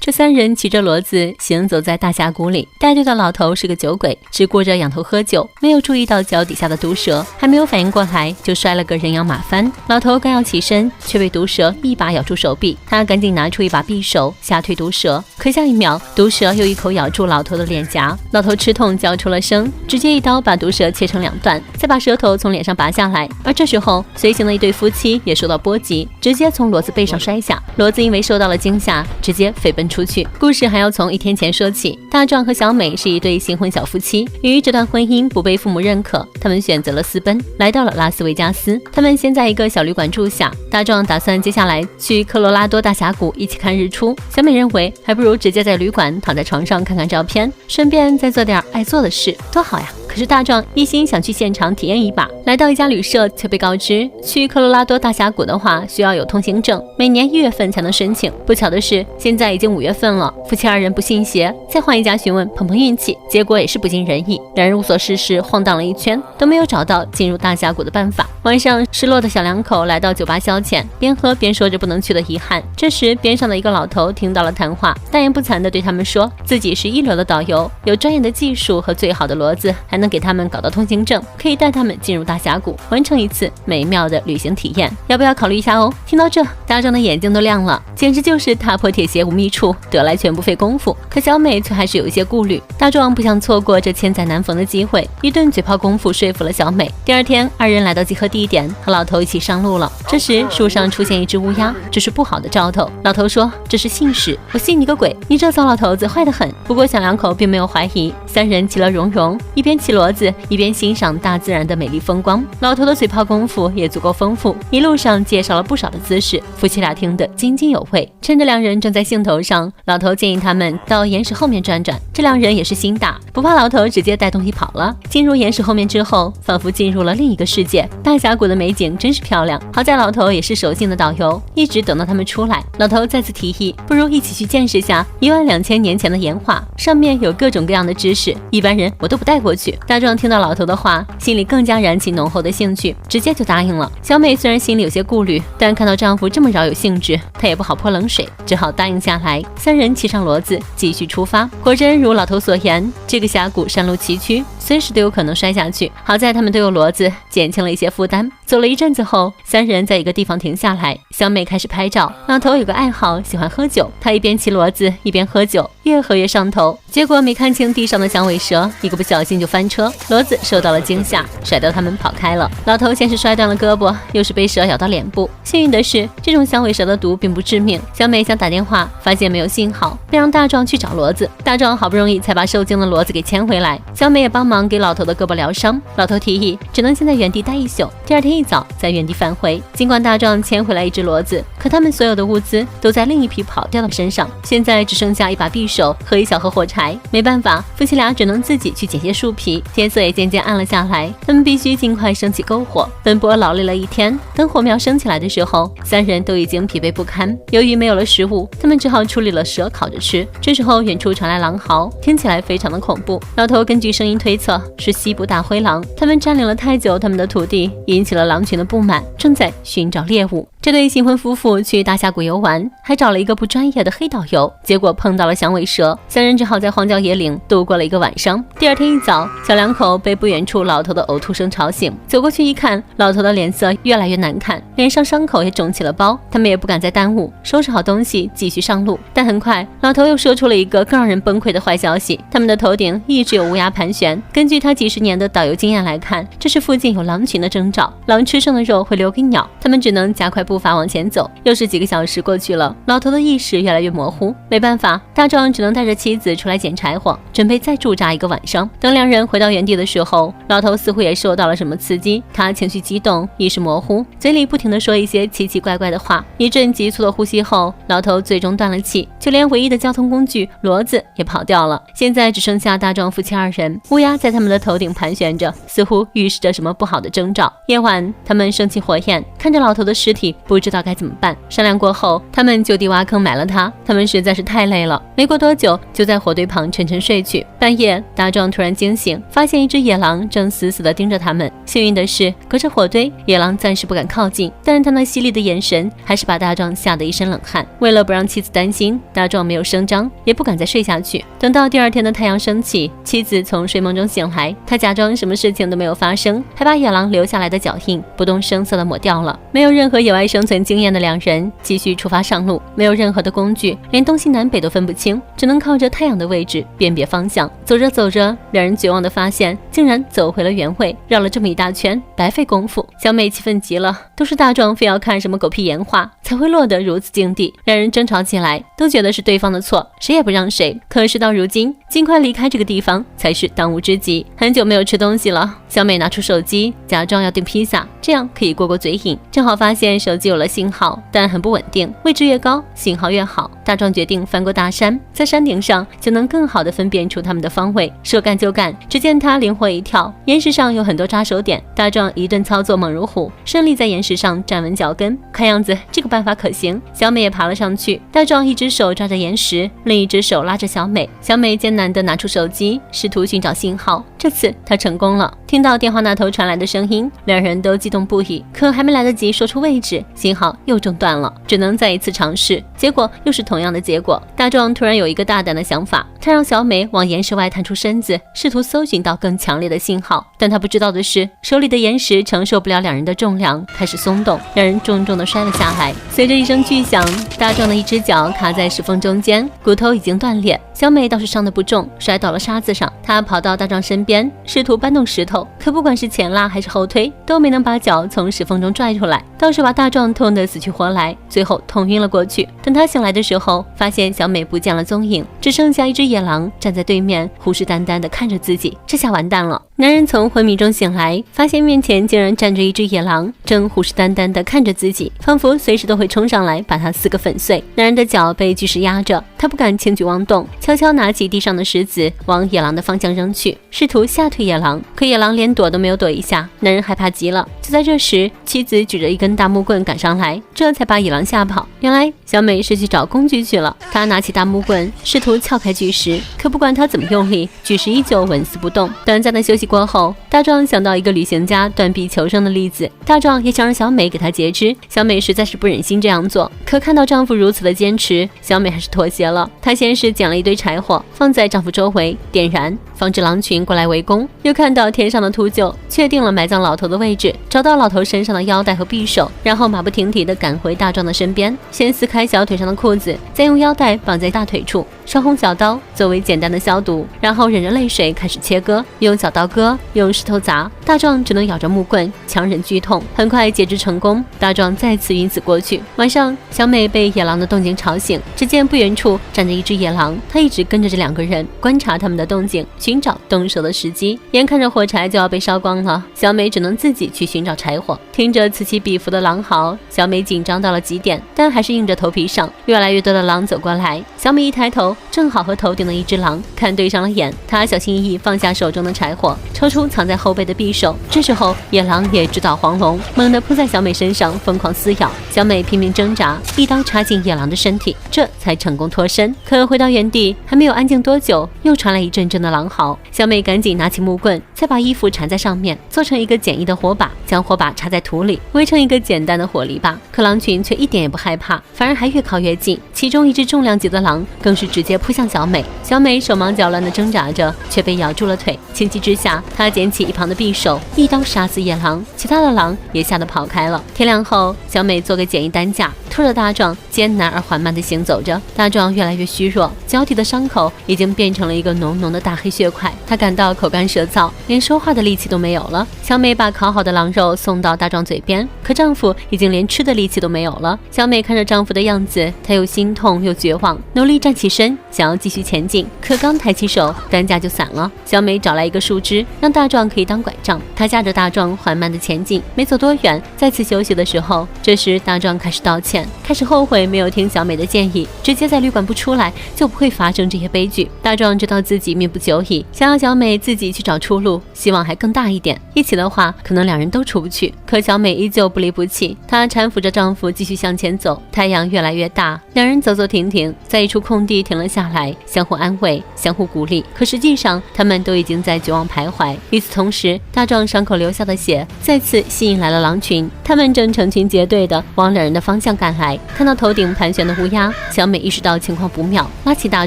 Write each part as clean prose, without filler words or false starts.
这3人骑着骡子行走在大峡谷里，带队的老头是个酒鬼，只顾着仰头喝酒，没有注意到脚底下的毒蛇，还没有反应过来就摔了个人仰马翻。老头刚要起身，却被毒蛇一把咬住手臂，他赶紧拿出一把匕首吓退毒蛇，可下一秒毒蛇又一口咬住老头的脸颊，老头吃痛叫出了声，直接一刀把毒蛇切成2段，再把舌头从脸上拔下来。而这时候随行的一对夫妻也受到波及，直接从骡子背上摔下，骡子因为受到了惊吓，直接飞奔出去。故事还要从1天前说起，大壮和小美是一对新婚小夫妻，由于这段婚姻不被父母认可，他们选择了私奔，来到了拉斯维加斯。他们先在一个小旅馆住下，大壮打算接下来去科罗拉多大峡谷一起看日出，小美认为还不如直接在旅馆躺在床上看看照片，顺便再做点爱做的事，多好呀。可是大壮一心想去现场体验一把，来到一家旅社却被告知去科罗拉多大峡谷的话需要有通行证，每年1月份才能申请。不巧的是现在已经5月份了，夫妻2人不信邪，再换一家询问碰碰运气，结果也是不尽人意，2人无所事事晃荡了一圈，都没有找到进入大峡谷的办法。晚上失落的小两口来到酒吧消遣，边喝边说着不能去的遗憾。这时边上的一个老头听到了谈话，大言不惭地对他们说自己是一流的导游，有专业的技术和最好的骡子，还能给他们搞到通行证，可以带他们进入大峡谷，完成一次美妙的旅行体验，要不要考虑一下哦？听到这，大壮的眼睛都亮了，简直就是踏破铁鞋无觅处，得来全不费功夫。可小美却还是有一些顾虑，大壮不想错过这千载难逢的机会，一顿嘴炮功夫说服了小美。第2天，2人来到集合地点，和老头一起上路了。这时树上出现一只乌鸦，这是不好的兆头。老头说这是信使，我信你个鬼，你这糟老头子坏得很。不过小两口并没有怀疑，3人其乐融融，一边骑骡子一边欣赏大自然的美丽风光。老头的嘴炮功夫也足够丰富，一路上介绍了不少的姿势，夫妻俩听得津津有味。趁着2人正在兴头上，老头建议他们到岩石后面转转，这2人也是心大，不怕老头直接带东西跑了。进入岩石后面之后，仿佛进入了另一个世界，大峡谷的美景真是漂亮。好在老头也是守信的导游，一直等到他们出来，老头再次提议不如一起去见识下12000年前的岩画，上面有各种各样的知识，一般人我都不带过去。大壮听到老头的话，心里更加燃起浓厚的兴趣，直接就答应了。小美虽然心里有些顾虑，但看到丈夫这么饶有兴致，她也不好泼冷水，只好答应下来。3人骑上骡子继续出发。果真如老头所言，这个峡谷山路崎岖，随时都有可能摔下去，好在他们都有骡子，减轻了一些负担。走了一阵子后，3人在一个地方停下来，小美开始拍照。老头有个爱好，喜欢喝酒，他一边骑骡子一边喝酒，越喝越上头，结果没看清地上的响尾蛇，一个不小心就翻车，骡子受到了惊吓，甩掉他们跑开了。老头先是摔断了胳膊，又是被蛇咬到脸部，幸运的是这种响尾蛇的毒并不致命。小美想打电话，发现没有信号，便让大壮去找骡子。大壮好不容易才把受惊的骡子给牵回来，小美也帮忙给老头的胳膊疗伤。老头提议只能先在原地待1宿，第2天一早在原地返回。尽管大壮牵回来一只骡子，可他们所有的物资都在另一匹跑掉的身上，现在只剩下一把匕首和1小盒火柴。没办法，夫妻俩只能自己去捡些树皮。天色也渐渐暗了下来，他们必须尽快升起篝火。奔波劳累了1天，等火苗升起来的时候，3人都已经疲惫不堪。由于没有了食物，他们只好处理了蛇烤着吃。这时候远处传来狼嚎，听起来非常的恐怖。老头根据声音推测是西部大灰狼，他们占领了太久他们的土地，引起了狼群的不满，正在寻找猎物。这对新婚夫妇去大峡谷游玩，还找了一个不专业的黑导游，结果碰到了响尾蛇，3人只好在荒郊野岭度过了一个晚上。第2天一早，小两口被不远处老头的呕吐声吵醒，走过去一看，老头的脸色越来越难看，脸上伤口也肿起了包。他们也不敢再耽误，收拾好东西继续上路。但很快，老头又说出了一个更让人崩溃的坏消息，他们的头顶一直有乌鸦盘旋。根据他几10年的导游经验来看，这是附近有狼群的征兆，狼吃剩的肉会留给鸟，他们只能加快步伐往前走。又是几个小时过去了，老头的意识越来越模糊，没办法，大壮只能带着妻子出来捡柴火，准备再驻扎一个晚上。等2人回到原地的时候，老头似乎也受到了什么刺激，他情绪激动，意识模糊，嘴里不停地说一些奇奇怪怪的话。一阵急促的呼吸后，老头最终断了气，就连唯一的交通工具骡子也跑掉了。现在只剩下大壮夫妻2人，乌鸦在他们的头顶盘旋着，似乎预示着什么不好的征兆。夜晚，他们生起火焰，看着老头的尸体，不知道该怎么办。商量过后，他们就地挖坑埋了他。他们实在是太累了，没过多久就在火堆旁沉沉睡去。半夜，大壮突然惊醒，发现一只野狼正死死地盯着他们。幸运的是，隔着火堆，野狼暂时不敢靠近，但他那犀利的眼神还是把大壮吓得一身冷汗。为了不让妻子担心，大壮没有声张，也不敢再睡下去。等到第二天的太阳升起，妻子从睡梦中醒来，他假装什么事情都没有发生，还把野狼留下来的脚印不动声色地抹掉了。没有任何野外生存经验的两人继续出发上路，没有任何的工具，连东西南北都分不清，只能靠着太阳的位置辨别方向。走着走着，两人绝望地发现竟然走回了原位，绕了这么一大圈，白费功夫。小美气愤极了，都是大壮非要看什么狗屁岩画，才会落得如此境地。两人争吵起来，都觉得是对方的错，谁也不让谁。可事到如今，尽快离开这个地方才是当务之急。很久没有吃东西了，小美拿出手机，假装要订披萨，这样可以过过嘴瘾。正好发现手机有了信号，但很不稳定，位置越高信号越好。大壮决定翻过大山，在山顶上就能更好地分辨出他们的方位。说干就干，只见他灵活一跳，岩石上有很多扎手点，大壮一顿操作猛如虎，顺利在岩石上站稳脚跟。看样子这个办法可行，小美也爬了上去。大壮一只手抓着岩石，另一只手拉着小美。小美艰难地拿出手机，试图寻找信号。这次她成功了，听到电话那头传来的声音，两人都激动不已。可还没来得及说出位置，信号又中断了，只能再一次尝试，结果又是同样的结果。大壮突然有一个大胆的想法，他让小美往岩石外探出身子，试图搜寻到更强烈的信号。但他不知道的是，手里的岩石承受不了两人的重量，开始松动，两人重重地摔了下来。随着一声巨响，大壮的一只脚卡在石缝中间，骨头已经断裂。小美倒是伤得不重，摔到了沙子上。她跑到大壮身边，试图搬动石头，可不管是前拉还是后推，都没能把脚从石缝中拽出来，倒是把大壮痛得死去活来，最后痛晕了过去。等他醒来的时候，发现小美不见了踪影，只剩下一只野狼站在对面，虎视眈眈地看着自己。这下完蛋了！男人从昏迷中醒来，发现面前竟然站着一只野狼，正虎视眈眈地看着自己，仿佛随时都会冲上来把他撕个粉碎。男人的脚被巨石压着，他不敢轻举妄动，悄悄拿起地上的石子往野狼的方向扔去，试图吓退野狼。可野狼连躲都没有躲一下，男人害怕极了。就在这时，妻子举着一根大木棍赶上来，这才把野狼吓跑。原来小美是去找工具去了。她拿起大木棍，试图撬开巨石，可不管她怎么用力，巨石依旧纹丝不动。短暂的休息过后，大壮想到一个旅行家断臂求生的例子，大壮也想让小美给他截肢。小美实在是不忍心这样做，可看到丈夫如此的坚持，小美还是妥协了。她先是捡了一堆柴火，放在丈夫周围点燃，防止狼群过来围攻。又看到天上的秃鹫，确定了埋葬老头的位置，找到老头身上的腰带和匕首，然后马不停蹄地赶回大壮的身边，先撕开小腿上的裤子，再用腰带绑在大腿处，烧红小刀作为简单的消毒，然后忍着泪水开始切割，用小刀割，用石头砸。大壮只能咬着木棍，强忍剧痛。很快截肢成功，大壮再次晕死过去。晚上，小美被野狼的动静吵醒，只见不远处站着一只野狼，她一直跟着这两个人，观察他们的动静，寻找动手的时机。眼看着火柴就要被烧光了，小美只能自己去寻找柴火。听着此起彼伏的狼嚎，小美紧张到了极点，但还是硬着头皮上。越来越多的狼走过来，小美一抬头，正好和头顶的一只狼看对上了眼。她小心翼翼放下手中的柴火，抽出藏在后背的匕首。这时候野狼也直捣黄龙，猛地扑在小美身上，疯狂撕咬。小美拼命挣扎，一刀插进野狼的身体，这才成功脱身。可回到原地还没有安静多久，又传来一阵阵的狼嚎。小美赶紧拿起木棍，再把衣服缠在上面，做成一个简易的火把，将火把插在土里，围成一个简单的火篱笆。可狼群却一点也不害怕，反而还越靠越近。其中一只重量级的狼更是直接扑向小美。小美手忙脚乱地挣扎着，却被咬住了腿。情急之下，她捡起一旁的匕首，一刀杀死野狼。其他的狼也吓得跑开了。天亮后，小美做个简易担架，拖着大壮艰难而缓慢地行走着。大壮越来越虚弱，脚底的伤口已经变成了一个浓浓的大黑血块，他感到口干舌燥，连说话的力气都没有了。小美把烤好的狼肉送到大壮嘴边，可丈夫已经连吃的力气都没有了。小美看着丈夫的样子，她又心痛又绝望，努力站起身，想要继续前进，可刚抬起手，担架就散了。小美找来一个树枝，让大壮可以当拐杖，她架着大壮缓慢地前进。没走多远，再次休息的时候，这时大壮开始道歉，开始后悔没有听小美的建议，直接在旅馆不出来，就不会发生这些悲剧。大壮知道自己命不久矣，想要小美自己去找出路，希望还更大一点。一起的话，可能两人都出不去。可小美依旧不离不弃，她搀扶着丈夫继续向前走。太阳越来越大，两人走走停停，在一处空地停了下来，相互安慰，相互鼓励。可实际上，他们都已经在绝望徘徊。与此同时，大壮伤口流下的血再次吸引来了狼群，他们正成群结队的往两人的方向赶来。看到头顶盘旋的乌鸦，小美意识到情况不妙，拉起大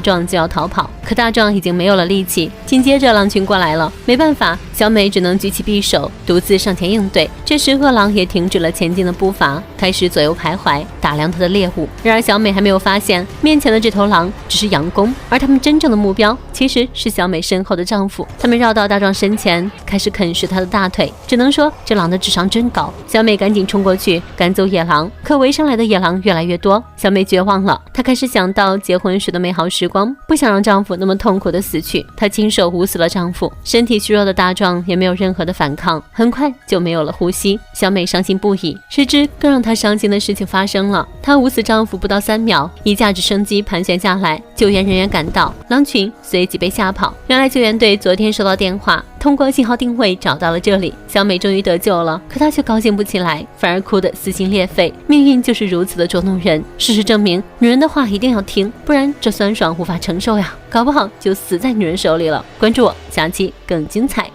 壮就要逃跑。可大壮已经没有了力气，紧接着狼群过来了，没办法，小美只能举起匕首，独自上前应对。这时饿狼也停止了前进的步伐，开始左右徘徊，打量他的猎物。然而小美还没有发现，面前的这头狼只是佯攻，而他们真正的目标其实是小美身后的丈夫。他们绕到大壮身前，开始啃食他的大腿。只能说这狼的智商真高。小美赶紧冲过去赶走野狼，可围上来的野狼越来越多，小美绝望了。她开始想到结婚时的美好时光，不想让丈夫那么痛苦的死去。她亲手捂死了丈夫。身体虚弱的大壮也没有任何的反抗，很快就没有了呼吸。小美伤心不已，谁知更让她伤心的事情发生了。她捂死丈夫不到3秒，一架直升机盘旋下来，救援人员赶到，狼群随即被吓跑。原来救援队昨天收到电话，通过信号定位找到了这里。小美终于得救了，可她却高兴不起来，反而哭得撕心裂肺。命运就是如此的捉弄人。事实证明，女人的话一定要听，不然这酸爽无法承受呀，搞不好就死在女人手里了。关注我，下期更精彩。